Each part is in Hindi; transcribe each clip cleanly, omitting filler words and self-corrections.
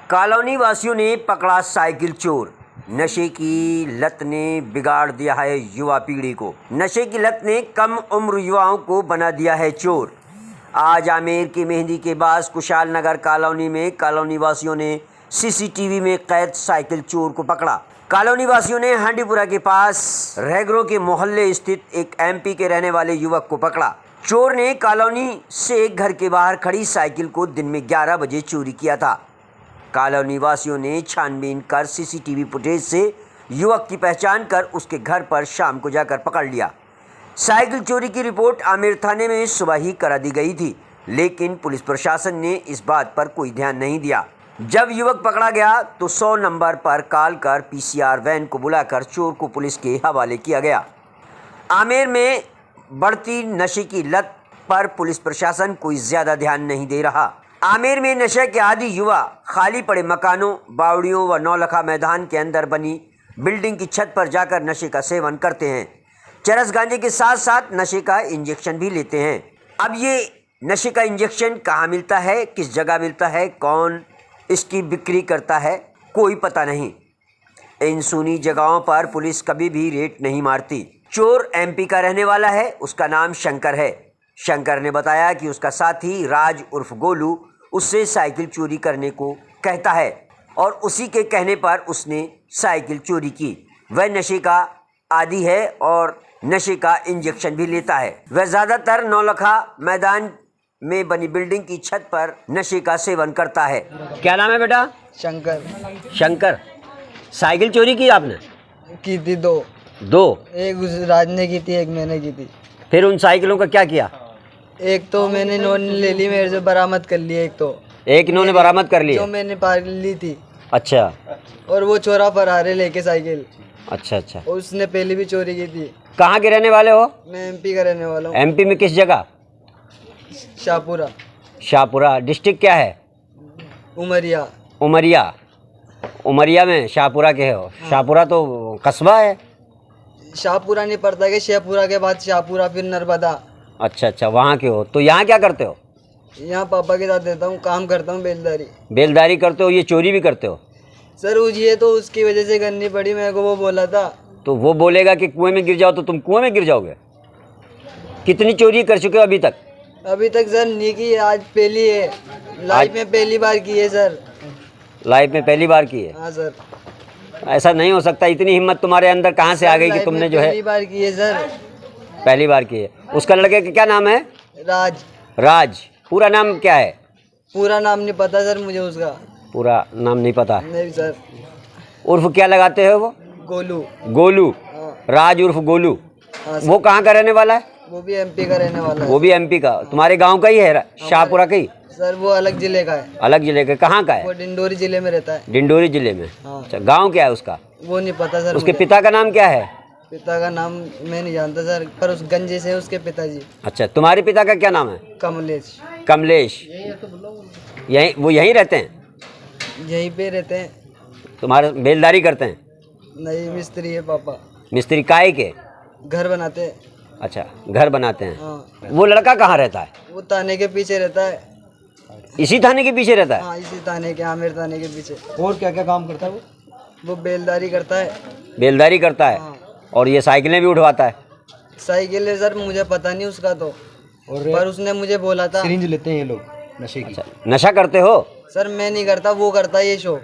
कॉलोनी वासियों ने पकड़ा साइकिल चोर। नशे की लत ने बिगाड़ दिया है युवा पीढ़ी को। नशे की लत ने कम उम्र युवाओं को बना दिया है चोर। आज आमेर की मेहंदी के पास कुशाल नगर कॉलोनी में कॉलोनी वासियों ने सीसीटीवी में कैद साइकिल चोर को पकड़ा। कॉलोनी वासियों ने हांडीपुरा के पास रैगरों के मोहल्ले स्थित एक एमपी के रहने वाले युवक को पकड़ा। चोर ने कॉलोनी से घर के बाहर खड़ी साइकिल को दिन में 11 बजे चोरी किया था। कॉलोनी वासियों ने छानबीन कर सीसीटीवी फुटेज से युवक की पहचान कर उसके घर पर शाम को जाकर पकड़ लिया। साइकिल चोरी की रिपोर्ट आमेर थाने में सुबह ही करा दी गई थी, लेकिन पुलिस प्रशासन ने इस बात पर कोई ध्यान नहीं दिया। जब युवक पकड़ा गया तो 100 नंबर पर कॉल कर पीसीआर वैन को बुलाकर चोर को पुलिस के हवाले किया गया। आमेर में बढ़ती नशे की लत पर पुलिस प्रशासन कोई ज्यादा ध्यान नहीं दे रहा। आमेर में नशे के आदी युवा खाली पड़े मकानों, बावड़ियों व नौलखा मैदान के अंदर बनी बिल्डिंग की छत पर जाकर नशे का सेवन करते हैं। चरस गांजे के साथ साथ नशे का इंजेक्शन भी लेते हैं। अब ये नशे का इंजेक्शन कहाँ मिलता है, किस जगह मिलता है, कौन इसकी बिक्री करता है, कोई पता नहीं। इन सुनी जगहों पर पुलिस कभी भी रेड नहीं मारती। चोर एमपी का रहने वाला है, उसका नाम शंकर है। शंकर ने बताया कि उसका साथी राज उर्फ गोलू उससे साइकिल चोरी करने को कहता है और उसी के कहने पर उसने साइकिल चोरी की। वह नशे का आदी है और नशे का इंजेक्शन भी लेता है। वह ज़्यादातर नौलखा मैदान में बनी बिल्डिंग की छत पर नशे का सेवन करता है। क्या नाम है बेटा? शंकर। शंकर, साइकिल चोरी की आपने? की थी दो। एक उस राज ने की थी, एक मैंने की थी। फिर उन साइकिलों का क्या किया? एक तो मैंने इन्होंने ले ली, मेरे से बरामद कर ली। एक इन्होंने बरामद कर लिया जो मैंने पार ली थी। अच्छा। और वो चोरा फरार है लेके साइकिल। अच्छा। उसने पहले भी चोरी की थी। कहाँ के रहने वाले हो? मैं एमपी का रहने वाला हूँ। एमपी में किस जगह? शाहपुरा। शाहपुरा डिस्ट्रिक्ट क्या है? उमरिया में शाहपुरा के हो। हाँ। शाहपुरा तो कस्बा है। शाहपुरा नहीं पड़ता कि शाहपुरा के बाद शाहपुरा, फिर नर्मदा। अच्छा, वहाँ के हो। तो यहाँ क्या करते हो? यहाँ पापा के साथ रहता हूँ, काम करता हूँ, बेलदारी करते हो। ये चोरी भी करते हो? सर ये तो उसकी वजह से करनी पड़ी, मेरे को वो बोला था। तो वो बोलेगा कि कुएं में गिर जाओ तो तुम कुएं में गिर जाओगे। कितनी चोरी कर चुके हो अभी तक? अभी तक सर नहीं की, आज पहली है। लाइफ में पहली बार की है सर। लाइफ में पहली बार की है? हाँ सर। ऐसा नहीं हो सकता। इतनी हिम्मत तुम्हारे अंदर कहाँ से आ गई कि तुमने जो है पहली बार की है सर। पहली बार की है। उसका लड़के का क्या नाम है? राज। पूरा नाम क्या है? पूरा नाम नहीं पता सर मुझे, उसका पूरा नाम नहीं पता? नहीं सर। उर्फ क्या लगाते हो वो? गोलू। हाँ। राज उर्फ गोलू। हाँ वो कहाँ का रहने वाला है? वो भी एमपी का रहने वाला है। वो भी एमपी का? तुम्हारे गांव का ही है? शाहपुरा का ही? सर वो अलग जिले का है। अलग जिले का? कहाँ का है? वो डिंडोरी जिले में रहता है। डिंडोरी जिले में? हाँ। अच्छा, गाँव क्या है उसका? वो नहीं पता सर। उसके पिता का नाम क्या है? पिता का नाम मैं नहीं जानता सर, पर उस गंजे से उसके पिताजी। अच्छा, तुम्हारे पिता का क्या नाम है? कमलेश। वो यहीं रहते हैं? यहीं पे रहते हैं। तुम्हारे बेलदारी करते हैं? नहीं, मिस्त्री है पापा। मिस्त्री काहे के? घर बनाते हैं। अच्छा, घर बनाते हैं। हाँ। वो लड़का कहाँ रहता है? वो थाने के पीछे रहता है। इसी थाने के पीछे रहता है? हाँ, इसी थाने के, आमेर थाने के पीछे। और क्या क्या काम करता है वो बेलदारी करता है। बेलदारी करता है। हाँ। और ये साइकिलें भी उठवाता है? साइकिल है सर, मुझे पता नहीं उसका तो, पर उसने मुझे बोला था। सिरिंज लेते हैं ये लोग नशे की। अच्छा, नशा करते हो? सर मैं नहीं करता, वो करता है ये शो।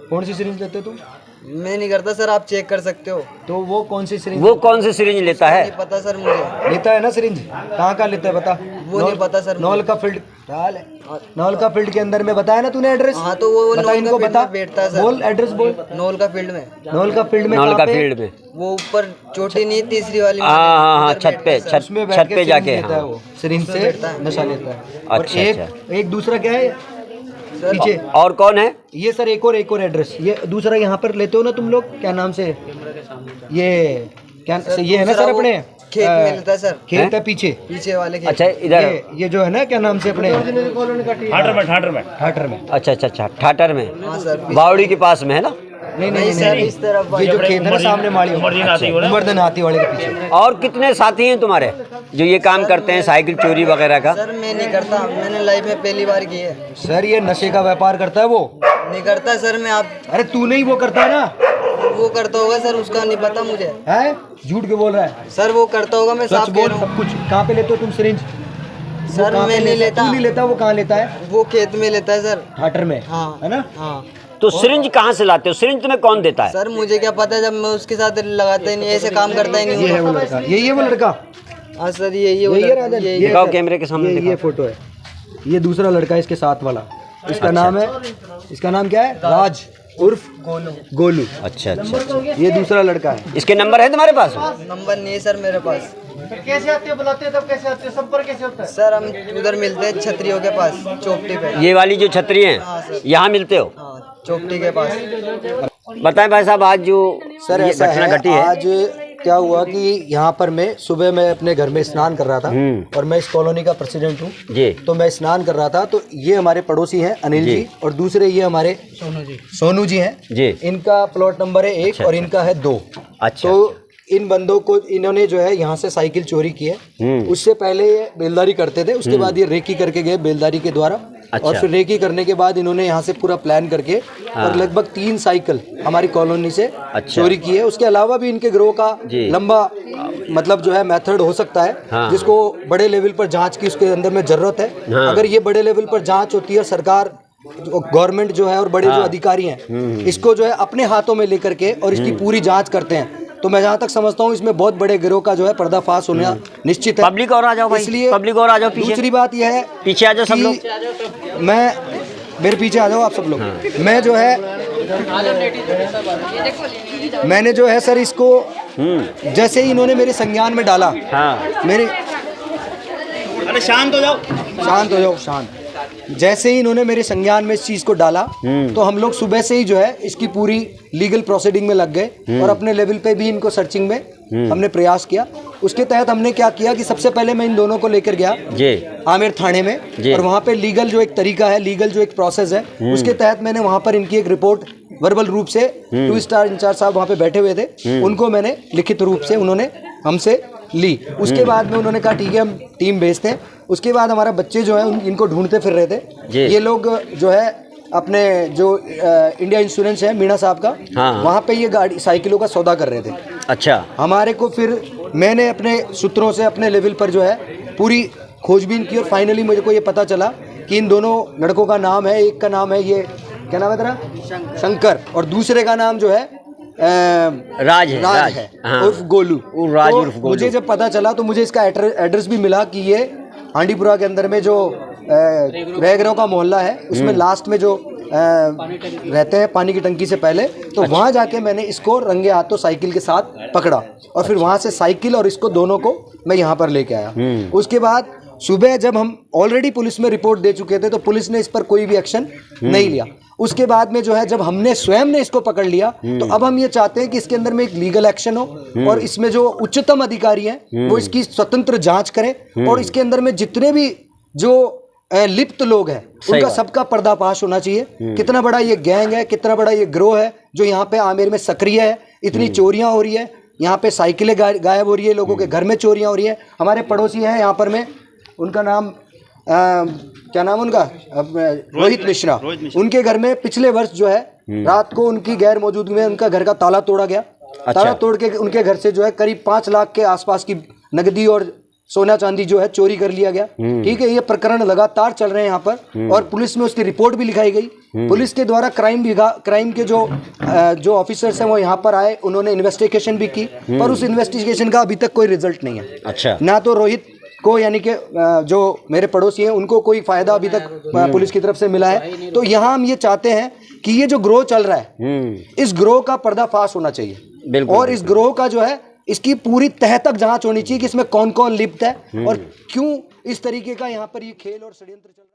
कौन सी सिरिंज लेते हो तुम? मैं नहीं करता सर, आप चेक कर सकते हो। तो वो कौन सी सिरिंज? वो कौन सी सिरिंज लेता है? नहीं पता सर मुझे। लेता है ना सिरिंज, कहाँ लेता है बता? वो नहीं पता sir. Naulakha field. Naulakha field के अंदर में बताया ना तूने एड्रेस? हाँ तो वो बता इनको, बता। बैठता है सर। बोल एड्रेस बोल। नौलखा फील्ड में। नौलखा फील्ड में? नौलखा फील्ड में वो ऊपर चोटी नहीं, तीसरी वाली। हाँ, छत पे जाके सिरिंज से नशा लेता है। और अच्छा। एक दूसरा क्या है पीछे? और कौन है ये सर? एक और एड्रेस। ये दूसरा यहाँ पर लेते हो ना तुम लोग, क्या नाम से? ये क्या ये है ना सर अपने खेत में लेता है सर। खेत है पीछे वाले खेत। अच्छा, इधर ये जो है ना, क्या नाम से अपने? ठाटर में। अच्छा, ठाटर में। हाँ सर। बावड़ी के पास में है ना? नहीं सर, इस तरफ ये जो खेत है ना सामने माड़ी उमरदन हाथी वाले के पीछे। और कितने साथी हैं तुम्हारे जो ये काम करते हैं साइकिल चोरी वगैरह का? सर मैं नहीं करता, मैंने लाइफ में पहली बार की है। सर ये नशे का व्यापार करता है वो? नहीं करता सर मैं। आप अरे तू नहीं वो करता है ना? वो करता होगा सर, उसका नहीं पता मुझे। है झूठ क्यों बोल रहा है? सर वो करता होगा, मैं सच साफ कह बोल रहा हूँ। सब कुछ। कहाँ पे लेते हो तुम सिरिंज? सर मैं नहीं लेता। तू नहीं लेता, वो कहाँ लेता है? वो खेत में लेता है सर। हाटर में? हाँ है ना? हाँ। तो सिरिंज कहाँ से लाते हो? सिरिंज तुम्हें कौन देता है? सर मुझे क्या पता, जब मैं उसके साथ लगाता ही नहीं, ऐसे काम करता ही नहीं। ये है वो लड़का, यही है वो लड़का। हाँ सर यही है वो यही है लड़का, राजन? यही ये दिखाओ सर, कैमरे के सामने ये दिखाओ। फोटो है। ये दूसरा लड़का है इसके साथ वाला। इसका नाम है, इसका नाम क्या है? राज उर्फ गोलू। अच्छा अच्छा अच्छा। ये दूसरा लड़का है। इसके नंबर है तुम्हारे पास? नंबर नहीं है सर मेरे पास। कैसे आते हो बुलाते हो तब कैसे आते हो? संपर्क कैसे होता है? सर हम उधर मिलते हैं छतरियों के पास, चौपटी पे। ये वाली जो छतरी है हाँ सर। यहाँ मिलते हो? हाँ चौपटी के पास। बताएं भाई साहब, आज जो सर ये ऐसा घटना है, घटी है। आज क्या हुआ कि यहाँ पर मैं सुबह में अपने घर में स्नान कर रहा था और मैं इस कॉलोनी का प्रेसिडेंट हूँ। जी। तो मैं स्नान कर रहा था तो ये हमारे पड़ोसी हैं अनिल जी और दूसरे ये हमारे सोनू जी हैं। जी। इनका प्लॉट नंबर है 1 और इनका है 2। अच्छा। तो इन बंदों को इन्होंने जो है यहाँ से साइकिल चोरी की है। उससे पहले ये बेलदारी करते थे, उसके बाद ये रेकी करके गए बेलदारी के द्वारा। अच्छा। और फिर रेकी करने के बाद इन्होंने यहाँ से पूरा प्लान करके और लगभग 3 साइकिल हमारी कॉलोनी से चोरी की है। उसके अलावा भी इनके गिरोह का लंबा मतलब जो है मेथड हो सकता है, जिसको बड़े लेवल पर जांच की उसके अंदर में जरूरत है। अगर ये बड़े लेवल पर जांच होती है, सरकार गवर्नमेंट जो है और बड़े जो अधिकारी हैं इसको जो है अपने हाथों में लेकर के और इसकी पूरी जांच करते हैं, तो मैं जहाँ तक समझता हूँ इसमें बहुत बड़े गिरोह का जो है पर्दाफाश होना निश्चित है। पब्लिक और आ जाओ भाई, इसलिए पब्लिक और आ जाओ पीछे। दूसरी बात यह है, पीछे आ जाओ सब लोग। कि मैं मेरे पीछे आ जाओ आप सब लोग। मैं जो है मैंने जो है सर इसको जैसे ही इन्होंने मेरे संज्ञान में डाला, मेरे अरे शांत हो जाओ, शांत हो जाओ, शांत। जैसे ही इन्होंने मेरे संज्ञान में इस चीज को डाला तो हम लोग सुबह से ही जो है इसकी पूरी लीगल प्रोसीडिंग में लग गए और अपने लेवल पे भी इनको सर्चिंग में हमने प्रयास किया। उसके तहत हमने क्या किया कि सबसे पहले मैं इन दोनों को लेकर गया आमेर थाने में और वहाँ पे लीगल जो एक तरीका है, लीगल जो एक प्रोसेस है, उसके तहत मैंने वहाँ पर इनकी एक रिपोर्ट वर्बल रूप से 2 स्टार इंचार्ज साहब वहाँ पे बैठे हुए थे, उनको मैंने लिखित रूप से उन्होंने हमसे ली। उसके बाद में उन्होंने कहा ठीक है हम टीम भेजते हैं। उसके बाद हमारा बच्चे जो है इनको ढूंढते फिर रहे थे। ये लोग जो है अपने जो इंडिया इंश्योरेंस है मीणा साहब का, वहाँ पे ये गाड़ी साइकिलों का सौदा कर रहे थे। अच्छा। हमारे को फिर मैंने अपने सूत्रों से अपने लेवल पर जो है पूरी खोजबीन की और फाइनली मुझे को ये पता चला कि इन दोनों लड़कों का नाम है, एक का नाम है ये क्या नाम है तेरा? शंकर, और दूसरे का नाम जो है राज है उर्फ गोलू। तो मुझे जब पता चला तो मुझे इसका एड्रेस भी मिला कि ये हांडीपुरा के अंदर में जो वैगरों का मोहल्ला है उसमें लास्ट में जो रहते हैं पानी की टंकी से पहले, तो वहाँ जाके मैंने इसको रंगे हाथों साइकिल के साथ पकड़ा और फिर वहाँ से साइकिल और इसको दोनों को मैं यहाँ पर लेके आया। उसके बाद सुबह जब हम ऑलरेडी पुलिस में रिपोर्ट दे चुके थे तो पुलिस ने इस पर कोई भी एक्शन नहीं लिया। उसके बाद में जो है जब हमने स्वयं ने इसको पकड़ लिया तो अब हम ये चाहते हैं कि इसके अंदर में एक लीगल एक्शन हो और इसमें जो उच्चतम अधिकारी हैं वो इसकी स्वतंत्र जांच करें और इसके अंदर में जितने भी जो लिप्त लोग हैं उनका सबका पर्दाफाश होना चाहिए। कितना बड़ा ये गैंग है, कितना बड़ा ये गिरोह है जो यहाँ पे आमेर में सक्रिय है, इतनी चोरियां हो रही है, यहाँ पे साइकिलें गायब हो रही है, लोगों के घर में चोरियां हो रही है। हमारे पड़ोसी हैं यहाँ पर में, उनका नाम क्या नाम उनका रोहित मिश्रा। उनके घर में पिछले वर्ष जो है रात को उनकी गैर मौजूदगी में उनका घर का ताला तोड़ा गया। ताला तोड़ के उनके घर से जो है करीब 5 लाख के आसपास की नकदी और सोना चांदी जो है चोरी कर लिया गया। ठीक है, ये प्रकरण लगातार चल रहे हैं यहाँ पर और पुलिस में उसकी रिपोर्ट भी लिखाई गई। पुलिस के द्वारा क्राइम के जो ऑफिसर्स हैं वो यहाँ पर आए, उन्होंने इन्वेस्टिगेशन भी की पर उस इन्वेस्टिगेशन का अभी तक कोई रिजल्ट नहीं है। अच्छा। ना तो रोहित को यानी कि जो मेरे पड़ोसी हैं उनको कोई फायदा अभी तक पुलिस की तरफ से मिला है। तो यहाँ हम ये चाहते हैं कि ये जो ग्रोह चल रहा है इस ग्रोह का पर्दाफाश होना चाहिए और इस ग्रोह का जो है इसकी पूरी तह तक जांच होनी चाहिए कि इसमें कौन कौन लिप्त है और क्यों इस तरीके का यहाँ पर ये खेल और षड्यंत्र चल रहा है।